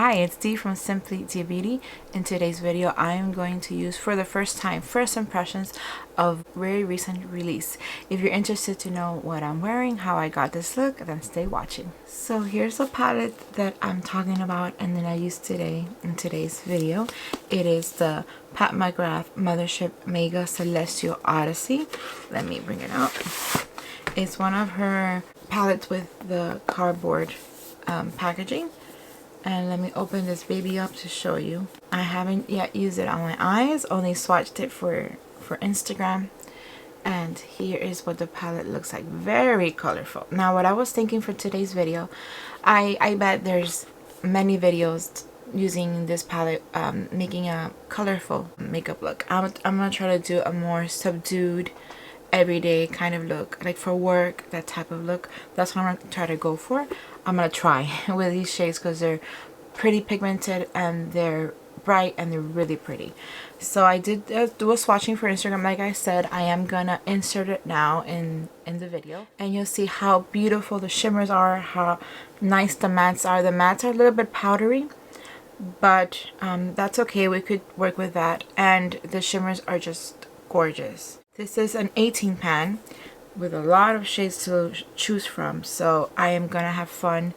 Hi, it's Dee from SimplyDeeBeauty. In today's video, I am going to use for the first time first impressions of very recent release. If you're interested to know what I'm wearing, how I got this look, then stay watching. So here's the palette that I'm talking about and then I used today in today's video. It is the Pat McGrath Mothership Mega Celestial Odyssey. Let me bring it out. It's one of her palettes with the cardboard packaging. And let me open this baby up to show you. I haven't yet used it on my eyes, only swatched it for Instagram. And here is what the palette looks like. Very colorful. Now what I was thinking for today's video, I bet there's many videos using this palette, making a colorful makeup look. I'm gonna try to do a more subdued, everyday kind of look, like for work, that type of look. That's what I'm gonna try to go for. I'm gonna try with these shades because they're pretty pigmented and they're bright and they're really pretty. So I did do a swatching for Instagram. Like I said, I am gonna insert it now in the video, and you'll see how beautiful the shimmers are, how nice the mattes are. The mattes are a little bit powdery, but that's okay, we could work with that. And the shimmers are just gorgeous. This is an 18 pan with a lot of shades to choose from, so I am gonna have fun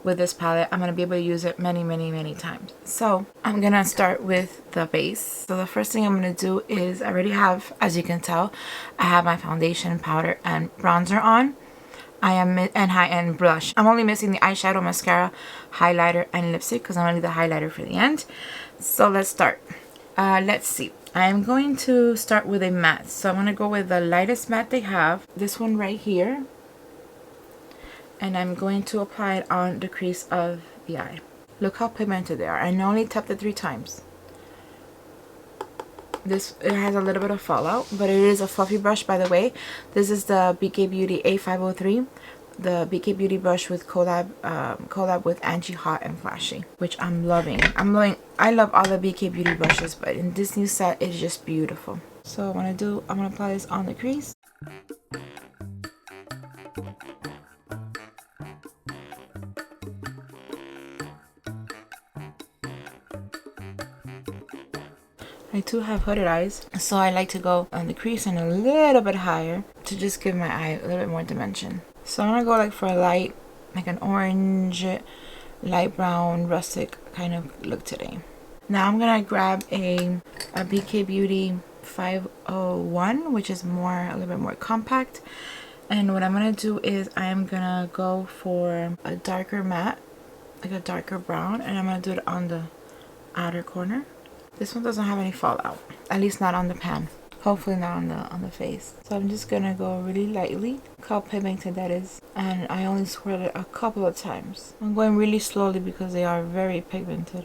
with this palette. I'm gonna be able to use it many times. So I'm gonna start with the base. So the first thing I'm gonna do is, I already have, as you can tell, I have my foundation, powder, and bronzer on. I am and high-end blush. I'm only missing the eyeshadow, mascara, highlighter, and lipstick because I'm gonna leave the highlighter for the end. So let's start. Let's see. I'm going to start with a matte. So I'm going to go with the lightest matte they have. This one right here. And I'm going to apply it on the crease of the eye. Look how pigmented they are. I only tapped it 3 times. It has a little bit of fallout, but it is a fluffy brush, by the way. This is the Beekeeper A503. The Beekeeper brush with collab with Angie Hot and Flashy, which I'm loving. I love all the Beekeeper brushes, but in this new set, it's just beautiful. So what I'm gonna apply this on the crease. I do have hooded eyes, so I like to go on the crease and a little bit higher to just give my eye a little bit more dimension. So I'm gonna go like for a light, like an orange, light brown, rustic kind of look today. Now I'm gonna grab a Beekeeper 501, which is a little bit more compact. And what I'm gonna do is I am gonna go for a darker matte, like a darker brown, and I'm gonna do it on the outer corner. This one doesn't have any fallout, at least not on the pan. Hopefully not on the face. So I'm just gonna go really lightly. Look how pigmented that is. And I only swirled it a couple of times. I'm going really slowly because they are very pigmented.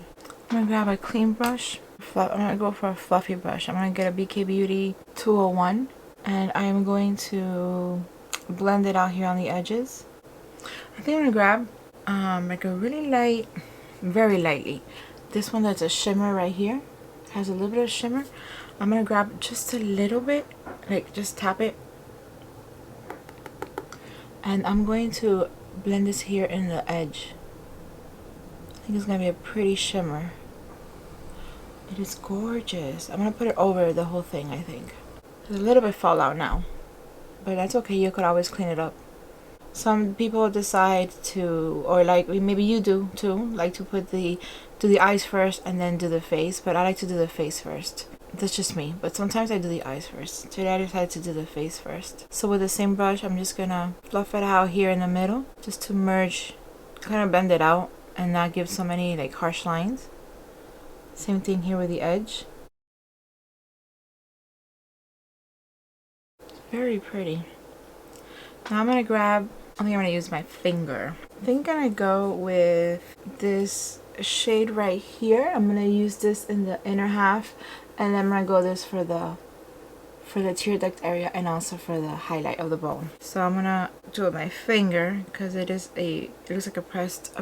I'm gonna grab a clean brush. I'm gonna go for a fluffy brush. I'm gonna get a Beekeeper 201. And I am going to blend it out here on the edges. I think I'm gonna grab like a really light, very lightly. This one that's a shimmer right here. Has a little bit of shimmer. I'm gonna grab just a little bit, like just tap it, and I'm going to blend this here in the edge. I think it's gonna be a pretty shimmer. It is gorgeous. I'm gonna put it over the whole thing. I think there's a little bit fallout now, but that's okay, you could always clean it up. Some people decide to, or like maybe you do too, like to do the eyes first and then do the face, but I like to do the face first. That's just me, but sometimes I do the eyes first. Today I decided to do the face first. So with the same brush, I'm just gonna fluff it out here in the middle, just to merge, kind of bend it out and not give so many like harsh lines. Same thing here with the edge. Very pretty. Now I'm gonna grab, I think I'm gonna use my finger. I think I'm gonna go with this shade right here. I'm gonna use this in the inner half, and then I'm gonna go this for the tear duct area and also for the highlight of the bone. So I'm gonna do it with my finger because it looks like a pressed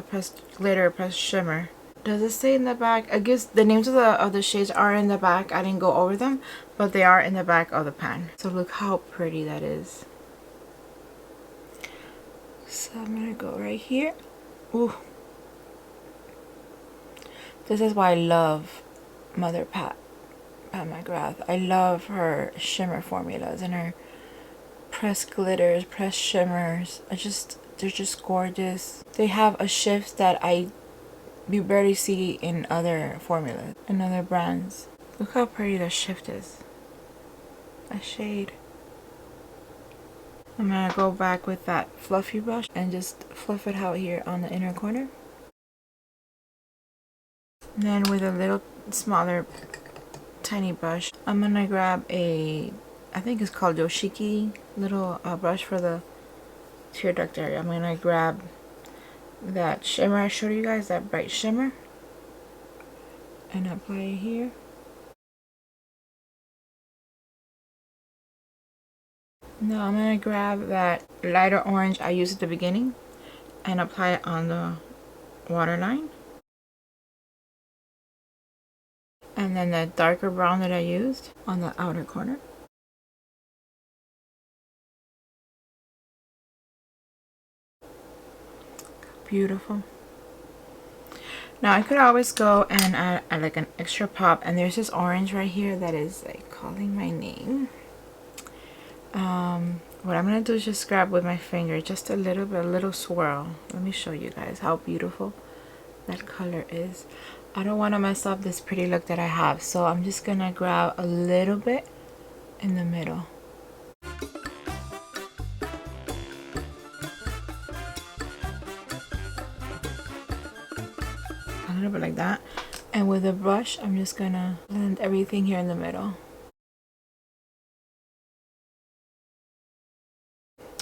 glitter, a pressed shimmer. Does it say in the back? I guess the names of the shades are in the back. I didn't go over them, but they are in the back of the pan. So look how pretty that is. So I'm gonna go right here. Ooh. This is why I love Pat McGrath. I love her shimmer formulas and her pressed glitters, pressed shimmers. They're just gorgeous. They have a shift that you barely see in other formulas, in other brands. Look how pretty the shift is. A shade. I'm gonna go back with that fluffy brush and just fluff it out here on the inner corner. And then with a little smaller tiny brush, I'm gonna grab I think it's called Yoshiki little brush for the tear duct area. I'm gonna grab that shimmer I showed you guys, that bright shimmer, and apply it here. Now I'm gonna grab that lighter orange I used at the beginning and apply it on the waterline. And then that darker brown that I used on the outer corner. Beautiful. Now I could always go and add like an extra pop, and there's this orange right here that is like calling my name. What I'm gonna do is just grab with my finger just a little bit, a little swirl. Let me show you guys how beautiful that color is. I don't want to mess up this pretty look that I have, so I'm just gonna grab a little bit in the middle. A little bit like that, and with a brush I'm just gonna blend everything here in the middle.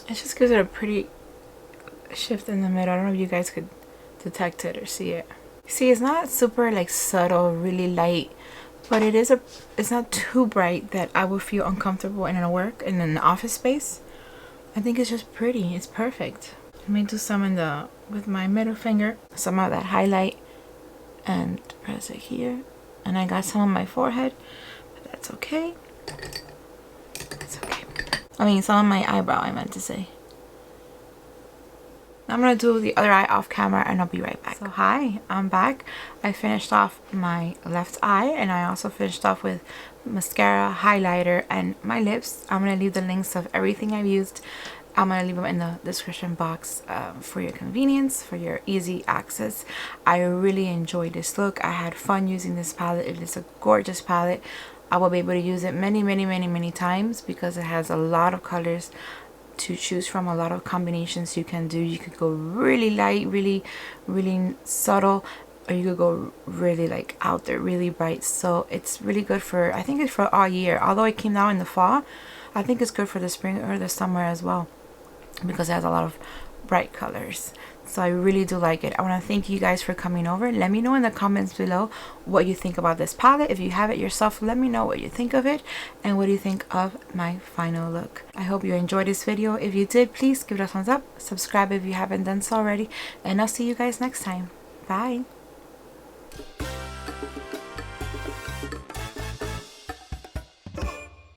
It just gives it a pretty shift in the middle. I don't know if you guys could detect it or see it. See, it's not super like subtle, really light, but it's not too bright that I would feel uncomfortable in an office space. I think it's just pretty. It's perfect. Let me do some with my middle finger, some of that highlight, and press it here. And I got some on my forehead, but that's okay. It's okay. I mean, some on my eyebrow, I meant to say. I'm gonna do the other eye off camera and I'll be right back. So hi, I'm back. I finished off my left eye and I also finished off with mascara, highlighter, and my lips. I'm gonna leave the links of everything I've used. I'm gonna leave them in the description box for your convenience, for your easy access. I really enjoyed this look. I had fun using this palette. It is a gorgeous palette. I will be able to use it many times because it has a lot of colors to choose from, a lot of combinations you can do. You could go really light, really subtle, or you could go really like out there, really bright. So it's really good for, I think it's for all year. Although it came out in the fall, I think it's good for the spring or the summer as well because it has a lot of bright colors. So I really do like it. I want to thank you guys for coming over. Let me know in the comments below what you think about this palette. If you have it yourself, let me know what you think of it and what do you think of my final look. I hope you enjoyed this video. If you did, please give it a thumbs up, subscribe if you haven't done so already, and I'll see you guys next time. Bye.